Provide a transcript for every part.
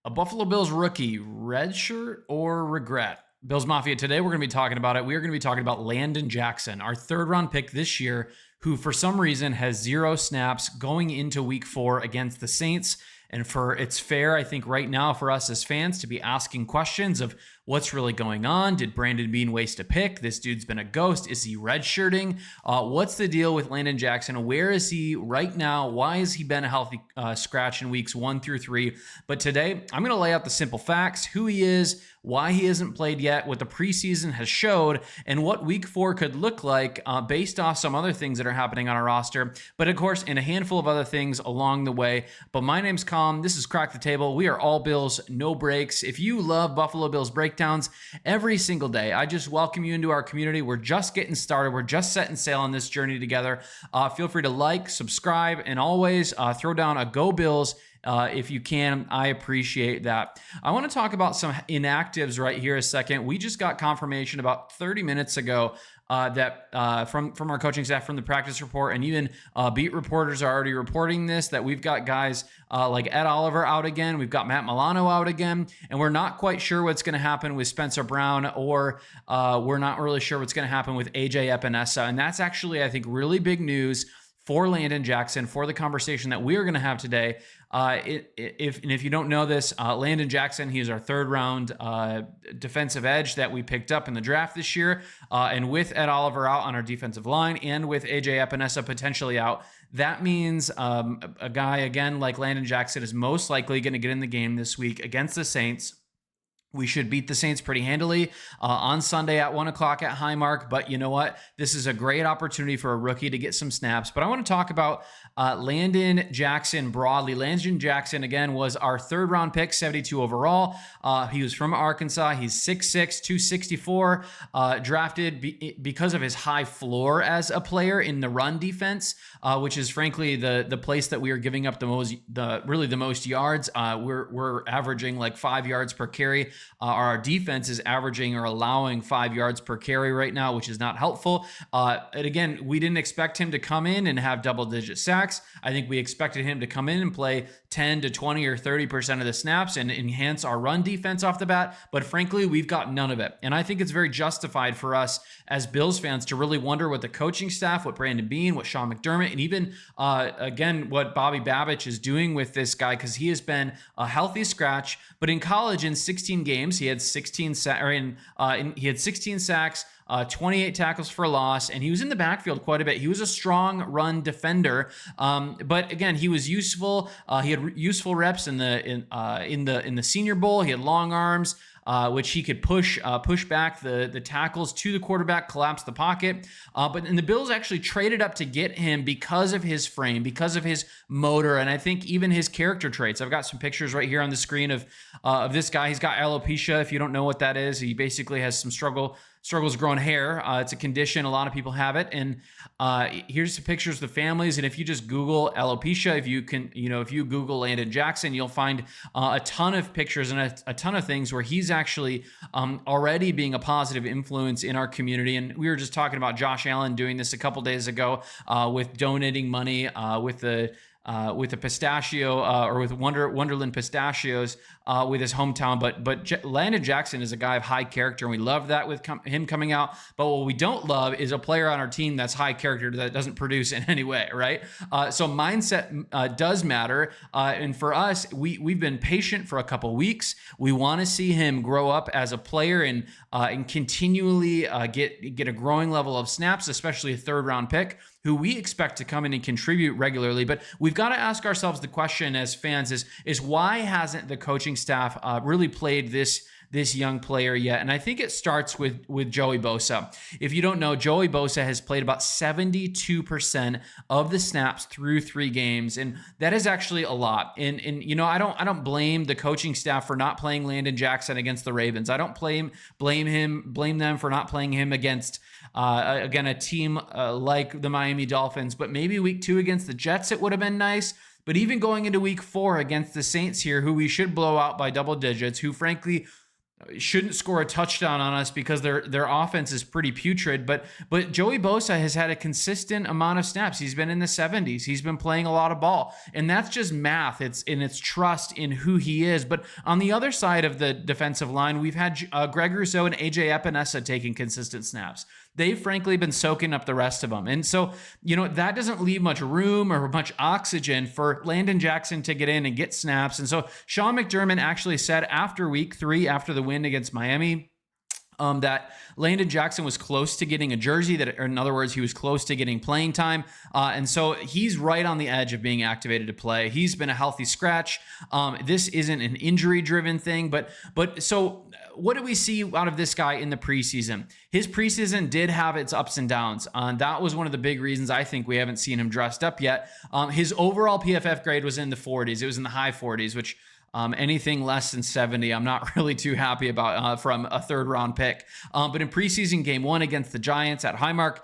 A Buffalo Bills rookie, redshirt or regret? Bills Mafia, today we're going to be talking about it. We are going to be talking about Landon Jackson, our third round pick this year, who for some reason has 0 snaps going into week 4 against the Saints. And it's fair, I think, right now for us as fans to be asking questions of what's really going on. Did Brandon Beane waste a pick? This dude's been a ghost. Is he redshirting? What's the deal with Landon Jackson? Where is he right now? Why has he been a healthy scratch in weeks 1 through 3? But today, I'm going to lay out the simple facts, who he is, why he hasn't played yet, what the preseason has showed, and what week 4 could look like based off some other things that are happening on our roster. But of course, in a handful of other things along the way. But my name's Colin. This is Crack the Table. We are all Bills, no breaks. If you love Buffalo Bills breakdowns every single day, I just welcome you into our community. We're just getting started. We're just setting sail on this journey together. Feel free to like, subscribe, and always throw down a Go Bills if you can. I appreciate that. I want to talk about some inactives right here a second. We just got confirmation about 30 minutes ago that from our coaching staff, from the practice report, and even beat reporters are already reporting this, that we've got guys like Ed Oliver out again. We've got Matt Milano out again, and we're not quite sure what's going to happen with Spencer Brown, or we're not really sure what's going to happen with AJ Epinesa. And that's actually, I think, really big news for Landon Jackson, for the conversation that we're going to have today. If you don't know this, Landon Jackson, he is our third round defensive edge that we picked up in the draft this year. And with Ed Oliver out on our defensive line and with AJ Epinesa potentially out, that means a guy, again, like Landon Jackson is most likely going to get in the game this week against the Saints. We should beat the Saints pretty handily on Sunday at 1 o'clock at Highmark. But you know what? This is a great opportunity for a rookie to get some snaps. But I want to talk about Landon Jackson broadly. Landon Jackson, again, was our third round pick, 72 overall. He was from Arkansas. He's 6'6", 264, drafted because of his high floor as a player in the run defense, which is frankly the place that we are giving up the most yards. We're averaging like 5 yards per carry. Our defense is averaging or allowing 5 yards per carry right now, which is not helpful. And again, we didn't expect him to come in and have double-digit sacks. I think we expected him to come in and play 10 to 20 or 30% of the snaps and enhance our run defense off the bat. But frankly, we've got none of it. And I think it's very justified for us as Bills fans to really wonder what the coaching staff, what Brandon Beane, what Sean McDermott, and even, again, what Bobby Babich is doing with this guy, because he has been a healthy scratch. But in college, in 16 games, he had 16 sacks, 28 tackles for loss, and he was in the backfield quite a bit. He was a strong run defender, but again, he was useful. He had useful reps in the Senior Bowl. He had long arms, which he could push back the tackles to the quarterback, collapse the pocket. But the Bills actually traded up to get him because of his frame, because of his motor, and I think even his character traits. I've got some pictures right here on the screen of this guy. He's got alopecia. If you don't know what that is, he basically has some struggles growing hair. It's a condition. A lot of people have it. And here's some pictures of the families. And if you just Google alopecia, if you Google Landon Jackson, you'll find a ton of pictures and a ton of things where he's actually already being a positive influence in our community. And we were just talking about Josh Allen doing this a couple days ago with donating money with the pistachio or with Wonderland pistachios with his hometown. But Landon Jackson is a guy of high character, and we love that with him coming out. But what we don't love is a player on our team that's high character that doesn't produce in any way, right? So mindset does matter. And for us, we've been patient for a couple weeks. We want to see him grow up as a player and continually get a growing level of snaps, especially a third round pick, who we expect to come in and contribute regularly. But we've got to ask ourselves the question as fans is why hasn't the coaching staff really played this young player yet? And I think it starts with Joey Bosa. If you don't know, Joey Bosa has played about 72% of the snaps through 3 games, and that is actually a lot. And I don't blame the coaching staff for not playing Landon Jackson against the Ravens. I don't blame them for not playing him against again a team like the Miami Dolphins. But maybe week 2 against the Jets, it would have been nice. But even going into week 4 against the Saints here, who we should blow out by double digits, who frankly shouldn't score a touchdown on us because their offense is pretty putrid. But Joey Bosa has had a consistent amount of snaps. He's been in the 70s. He's been playing a lot of ball, and that's just math. It's trust in who he is. But on the other side of the defensive line, we've had Greg Rousseau and AJ Epinesa taking consistent snaps. They've frankly been soaking up the rest of them. And so, that doesn't leave much room or much oxygen for Landon Jackson to get in and get snaps. And so Sean McDermott actually said after week 3, after the win against Miami, that Landon Jackson was close to getting a jersey, or in other words, he was close to getting playing time. And so he's right on the edge of being activated to play. He's been a healthy scratch. This isn't an injury-driven thing, but so what do we see out of this guy in the preseason? His preseason did have its ups and downs. That was one of the big reasons I think we haven't seen him dressed up yet. His overall PFF grade was in the 40s. It was in the high 40s, which anything less than 70, I'm not really too happy about from a third round pick. But in preseason game 1 against the Giants at Highmark,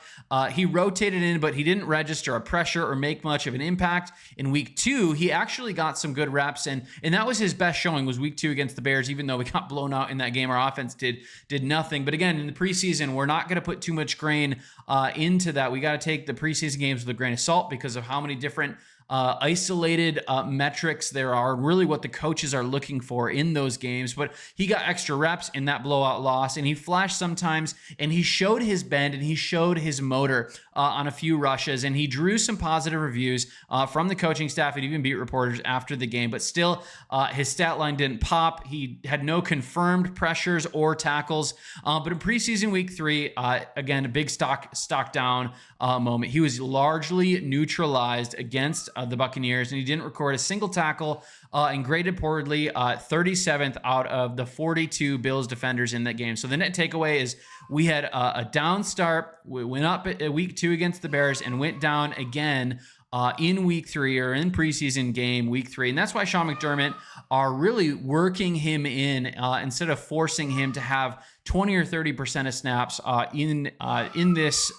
he rotated in, but he didn't register a pressure or make much of an impact. In week 2, he actually got some good reps, and that was his best showing, was week 2 against the Bears, even though we got blown out in that game. Our offense did nothing. But again, in the preseason, we're not going to put too much grain into that. We got to take the preseason games with a grain of salt because of how many different isolated metrics there are, really what the coaches are looking for in those games. But he got extra reps in that blowout loss, and he flashed sometimes, and he showed his bend, and he showed his motor on a few rushes, and he drew some positive reviews from the coaching staff and even beat reporters after the game. But still, his stat line didn't pop. He had no confirmed pressures or tackles. But in preseason week 3, again, a big stock down moment. He was largely neutralized against the Buccaneers, and he didn't record a single tackle and graded poorly, 37th out of the 42 Bills defenders in that game. So the net takeaway is we had a down start. We went up at week 2 against the Bears and went down again in week 3, or in preseason game week 3. And that's why Sean McDermott are really working him in instead of forcing him to have 20 or 30% of snaps in this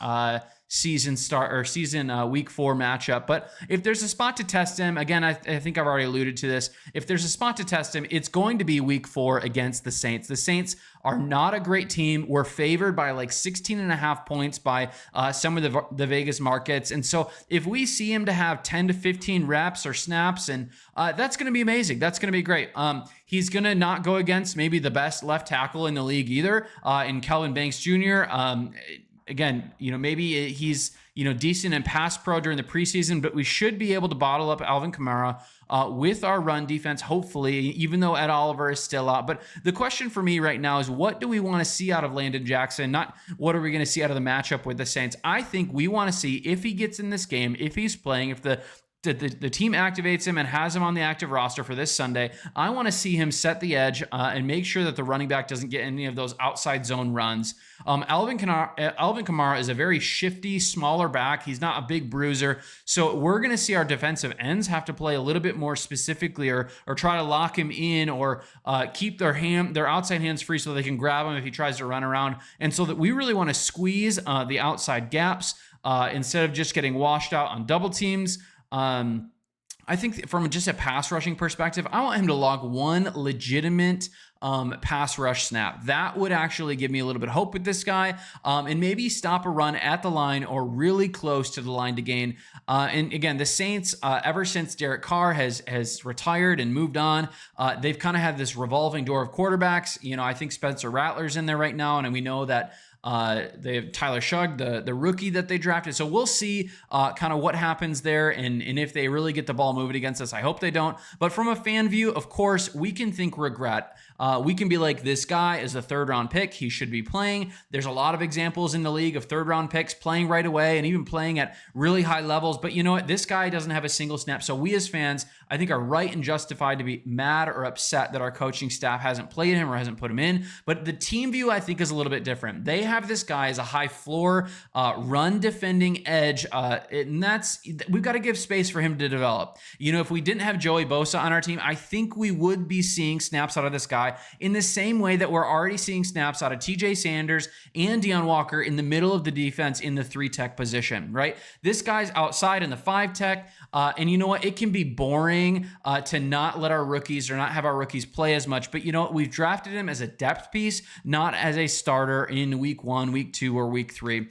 season week 4 matchup. But if there's a spot to test him, again, I think I've already alluded to this. If there's a spot to test him, it's going to be week 4 against the Saints. The Saints are not a great team. We're favored by like 16.5 points by some of the Vegas markets. And so if we see him to have 10 to 15 reps or snaps, and that's going to be amazing. That's going to be great. He's going to not go against maybe the best left tackle in the league either, in Kelvin Banks Jr. Again, maybe he's, decent in pass pro during the preseason, but we should be able to bottle up Alvin Kamara with our run defense, hopefully, even though Ed Oliver is still out. But the question for me right now is, what do we want to see out of Landon Jackson? Not what are we going to see out of the matchup with the Saints. I think we want to see if he gets in this game, if he's playing, if the team activates him and has him on the active roster for this Sunday. I want to see him set the edge and make sure that the running back doesn't get any of those outside zone runs. Alvin Kamara is a very shifty, smaller back. He's not a big bruiser. So we're going to see our defensive ends have to play a little bit more specifically, or try to lock him in, or keep their outside hands free so they can grab him if he tries to run around. And so that we really want to squeeze the outside gaps instead of just getting washed out on double teams. I think from just a pass rushing perspective, I want him to log one legitimate pass rush snap. That would actually give me a little bit of hope with this guy, and maybe stop a run at the line or really close to the line to gain. And again, the Saints, ever since Derek Carr has retired and moved on, they've kind of had this revolving door of quarterbacks. I think Spencer Rattler's in there right now, and we know that they have Tyler Shugg, the rookie that they drafted. So we'll see kind of what happens there, and if they really get the ball moving against us. I hope they don't. But from a fan view, of course, we can think regret. We can be like, this guy is a third-round pick. He should be playing. There's a lot of examples in the league of third-round picks playing right away and even playing at really high levels. But you know what? This guy doesn't have a single snap. So we as fans, I think, are right and justified to be mad or upset that our coaching staff hasn't played him or hasn't put him in. But the team view, I think, is a little bit different. They have this guy as a high floor, run defending edge, and we've got to give space for him to develop. If we didn't have Joey Bosa on our team, I think we would be seeing snaps out of this guy in the same way that we're already seeing snaps out of TJ Sanders and Deion Walker in the middle of the defense in the 3-tech position, right? This guy's outside in the 5-tech, and you know what? It can be boring to not let our rookies or not have our rookies play as much, but you know what? We've drafted him as a depth piece, not as a starter in week 1, week 2, or week 3.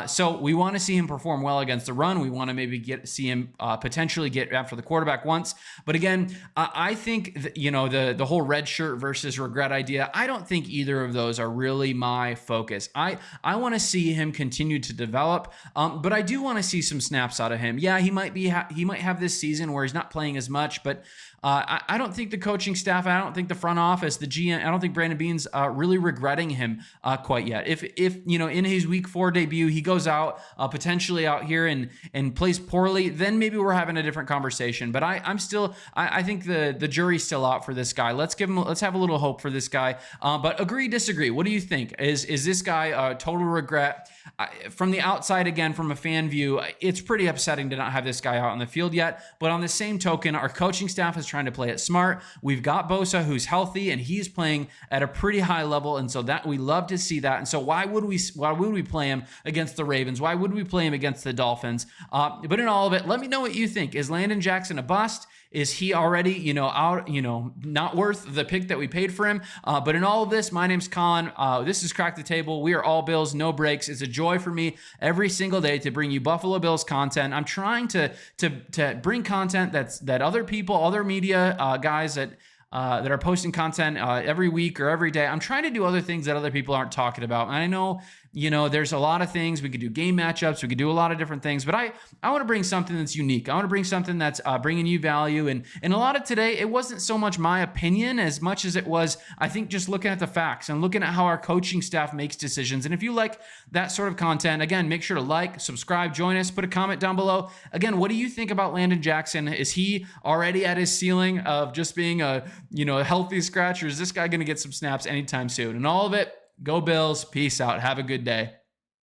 So we want to see him perform well against the run. We want to maybe see him potentially get after the quarterback once. But again, I think the whole red shirt versus regret idea, I don't think either of those are really my focus. I want to see him continue to develop, but I do want to see some snaps out of him. Yeah, he might have this season where he's not playing as much, but I don't think the coaching staff, I don't think the front office, the GM, I don't think Brandon Beane's really regretting him quite yet. If in his week 4 debut, he goes out potentially out here and plays poorly, then maybe we're having a different conversation. But I think the jury's still out for this guy. Let's have a little hope for this guy. But agree, disagree. What do you think? Is this guy a total regret? From the outside, again, from a fan view, it's pretty upsetting to not have this guy out on the field yet. But on the same token, our coaching staff is trying to play it smart. We've got Bosa, who's healthy, and he's playing at a pretty high level, and so that we love to see that. And so why would we play him against the Ravens? Why would we play him against the Dolphins? But in all of it, let me know what you think. Is Landon Jackson a bust? Is he already, out, not worth the pick that we paid for him? But in all of this, my name's Colin. This is Crack the Table. We are all Bills, no breaks. It's a joy for me every single day to bring you Buffalo Bills content. I'm trying to bring content that other people, other media guys that are posting content every week or every day. I'm trying to do other things that other people aren't talking about. And I know, there's a lot of things. We could do game matchups. We could do a lot of different things. But I want to bring something that's unique. I want to bring something that's bringing you value. And a lot of today, it wasn't so much my opinion as much as it was, I think, just looking at the facts and looking at how our coaching staff makes decisions. And if you like that sort of content, again, make sure to like, subscribe, join us, put a comment down below. Again, what do you think about Landon Jackson? Is he already at his ceiling of just being a healthy scratch, or is this guy going to get some snaps anytime soon? And all of it, go Bills. Peace out. Have a good day.